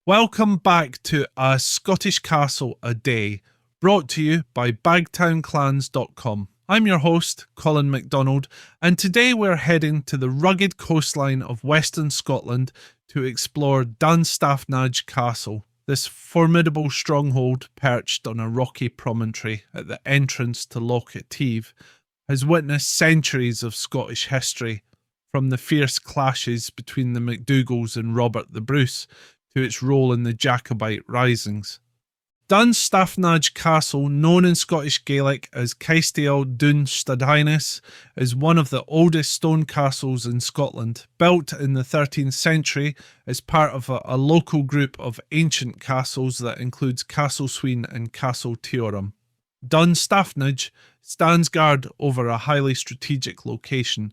Welcome back to A Scottish Castle a Day, brought to you by bagtownclans.com. I'm your host, Colin MacDonald, and today we're heading to the rugged coastline of Western Scotland to explore Dunstaffnage Castle. This formidable stronghold, perched on a rocky promontory at the entrance to Loch Etive, has witnessed centuries of Scottish history, from the fierce clashes between the McDougalls and Robert the Bruce to its role in the Jacobite risings. Dunstaffnage Castle, known in Scottish Gaelic as Castell Dunstaffnage, is one of the oldest stone castles in Scotland, built in the 13th century as part of a local group of ancient castles that includes Castle Sween and Castle Teorum. Dunstaffnage stands guard over a highly strategic location,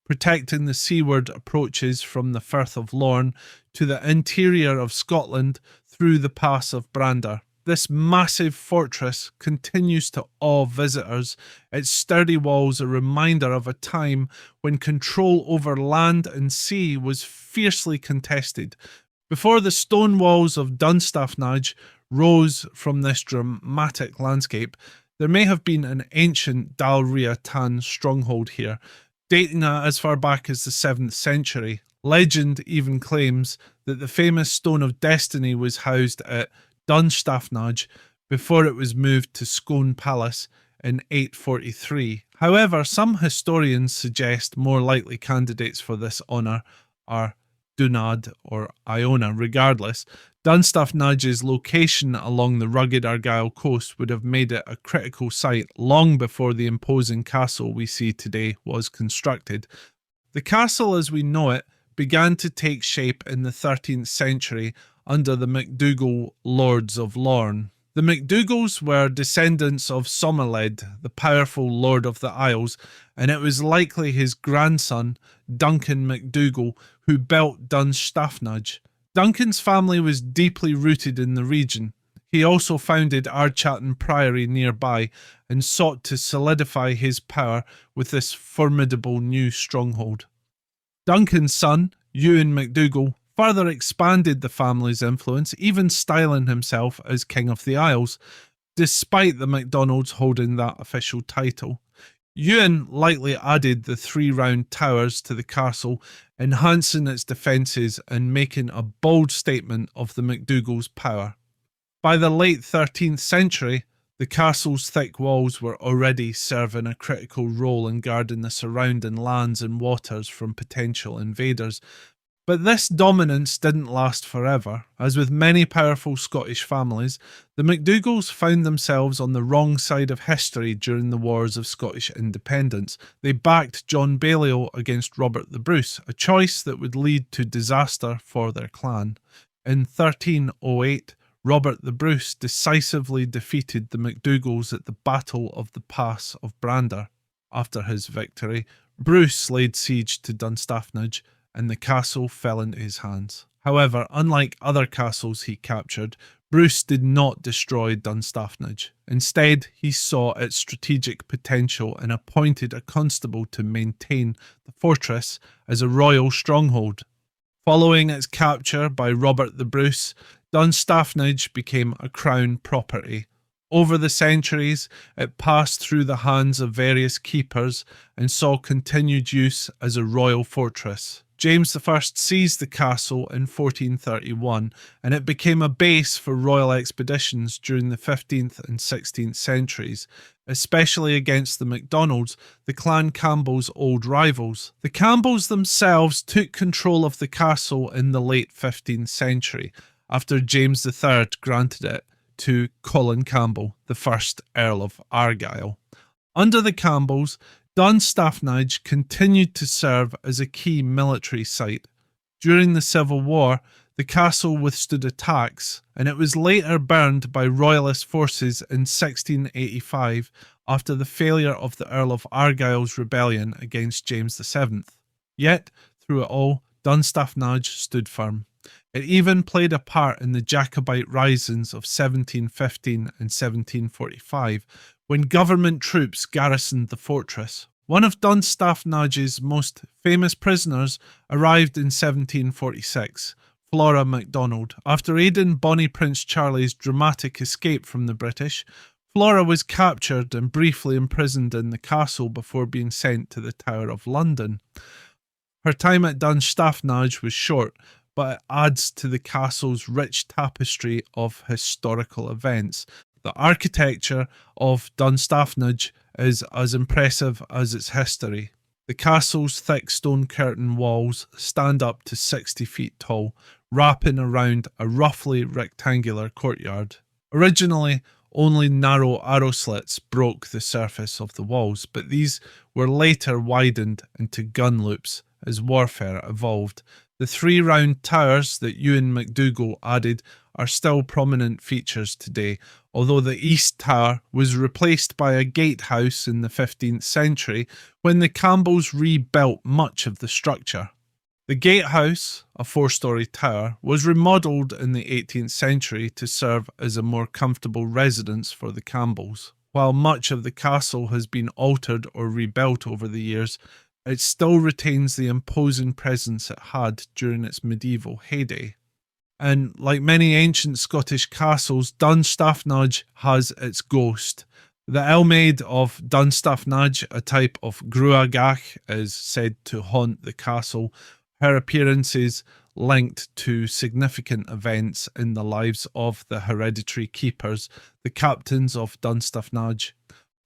protecting the seaward approaches from the Firth of Lorn to the interior of Scotland through the Pass of Brander. This massive fortress continues to awe visitors, its sturdy walls a reminder of a time when control over land and sea was fiercely contested. Before the stone walls of Dunstaffnage rose from this dramatic landscape, there may have been an ancient Dalria Tan stronghold here, dating as far back as the 7th century. Legend even claims that the famous Stone of Destiny was housed at Dunstaffnage before it was moved to Scone Palace in 843. However, some historians suggest more likely candidates for this honour are Dunad or Iona. Regardless, Dunstaffnage's location along the rugged Argyll coast would have made it a critical site long before the imposing castle we see today was constructed. The castle as we know it began to take shape in the 13th century under the MacDougall Lords of Lorn. The McDougalls were descendants of Somerled, the powerful Lord of the Isles, and it was likely his grandson, Duncan MacDougall, who built Dunstaffnage. Duncan's family was deeply rooted in the region. He also founded Ardchatton Priory nearby and sought to solidify his power with this formidable new stronghold. Duncan's son, Ewan MacDougall, further expanded the family's influence, even styling himself as King of the Isles, despite the MacDonalds holding that official title. Ewan likely added the 3 round towers to the castle, enhancing its defences and making a bold statement of the MacDougalls' power. By the late 13th century, the castle's thick walls were already serving a critical role in guarding the surrounding lands and waters from potential invaders. But this dominance didn't last forever. As with many powerful Scottish families, the MacDougalls found themselves on the wrong side of history during the Wars of Scottish Independence. They backed John Balliol against Robert the Bruce, a choice that would lead to disaster for their clan. In 1308, Robert the Bruce decisively defeated the MacDougalls at the Battle of the Pass of Brander. After his victory, Bruce laid siege to Dunstaffnage, and the castle fell into his hands. However, unlike other castles he captured, Bruce did not destroy Dunstaffnage. Instead, he saw its strategic potential and appointed a constable to maintain the fortress as a royal stronghold. Following its capture by Robert the Bruce, Dunstaffnage became a crown property. Over the centuries, it passed through the hands of various keepers and saw continued use as a royal fortress. James I seized the castle in 1431, and it became a base for royal expeditions during the 15th and 16th centuries, especially against the MacDonalds, the clan Campbells' old rivals. The Campbells themselves took control of the castle in the late 15th century, after James III granted it to Colin Campbell, the first Earl of Argyll. Under the Campbells, Dunstaffnage continued to serve as a key military site. During the Civil War, the castle withstood attacks, and it was later burned by royalist forces in 1685 after the failure of the Earl of Argyll's rebellion against James VII. Yet, through it all, Dunstaffnage stood firm. It even played a part in the Jacobite risings of 1715 and 1745, when government troops garrisoned the fortress. One of Dunstaffnage's most famous prisoners arrived in 1746, Flora MacDonald. After aiding Bonnie Prince Charlie's dramatic escape from the British, Flora was captured and briefly imprisoned in the castle before being sent to the Tower of London. Her time at Dunstaffnage was short, but it adds to the castle's rich tapestry of historical events. The architecture of Dunstaffnage is as impressive as its history. The castle's thick stone curtain walls stand up to 60 feet tall, wrapping around a roughly rectangular courtyard. Originally, only narrow arrow slits broke the surface of the walls, but these were later widened into gun loops as warfare evolved. The three round towers that Ewan McDougalls added are still prominent features today, although the East Tower was replaced by a gatehouse in the 15th century when the Campbells rebuilt much of the structure. The gatehouse, a 4-storey tower, was remodelled in the 18th century to serve as a more comfortable residence for the Campbells. While much of the castle has been altered or rebuilt over the years, it still retains the imposing presence it had during its medieval heyday. And like many ancient Scottish castles, Dunstaffnage has its ghost. The Elmaid of Dunstaffnage, a type of gruagach, is said to haunt the castle. Her appearances linked to significant events in the lives of the hereditary keepers, the captains of Dunstaffnage.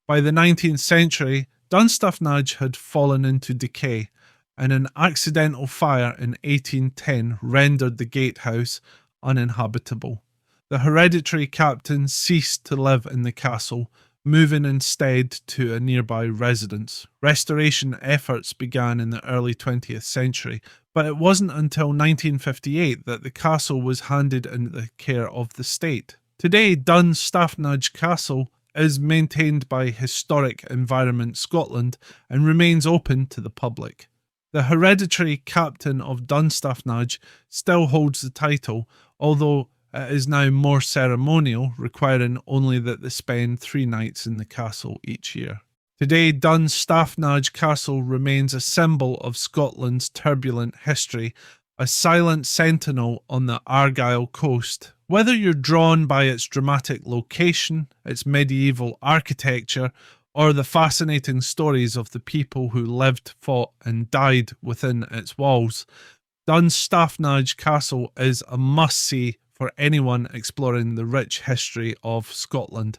By the 19th century, Dunstaffnage had fallen into decay, and an accidental fire in 1810 rendered the gatehouse uninhabitable. The hereditary captains ceased to live in the castle, moving instead to a nearby residence. Restoration efforts began in the early 20th century, but it wasn't until 1958 that the castle was handed into the care of the state. Today, Dunstaffnage Castle is maintained by Historic Environment Scotland and remains open to the public. The hereditary captain of Dunstaffnage still holds the title, although it is now more ceremonial, requiring only that they spend 3 nights in the castle each year. Today, Dunstaffnage Castle remains a symbol of Scotland's turbulent history, a silent sentinel on the Argyll coast. Whether you're drawn by its dramatic location, its medieval architecture, or the fascinating stories of the people who lived, fought and died within its walls, Dunstaffnage Castle is a must-see for anyone exploring the rich history of Scotland.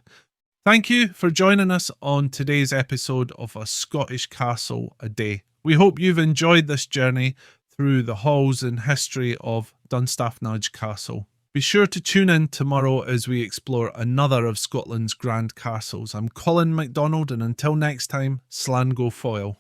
Thank you for joining us on today's episode of A Scottish Castle a Day. We hope you've enjoyed this journey through the halls and history of Dunstaffnage Castle. Be sure to tune in tomorrow as we explore another of Scotland's grand castles. I'm Colin MacDonald, and until next time, Slán go foil.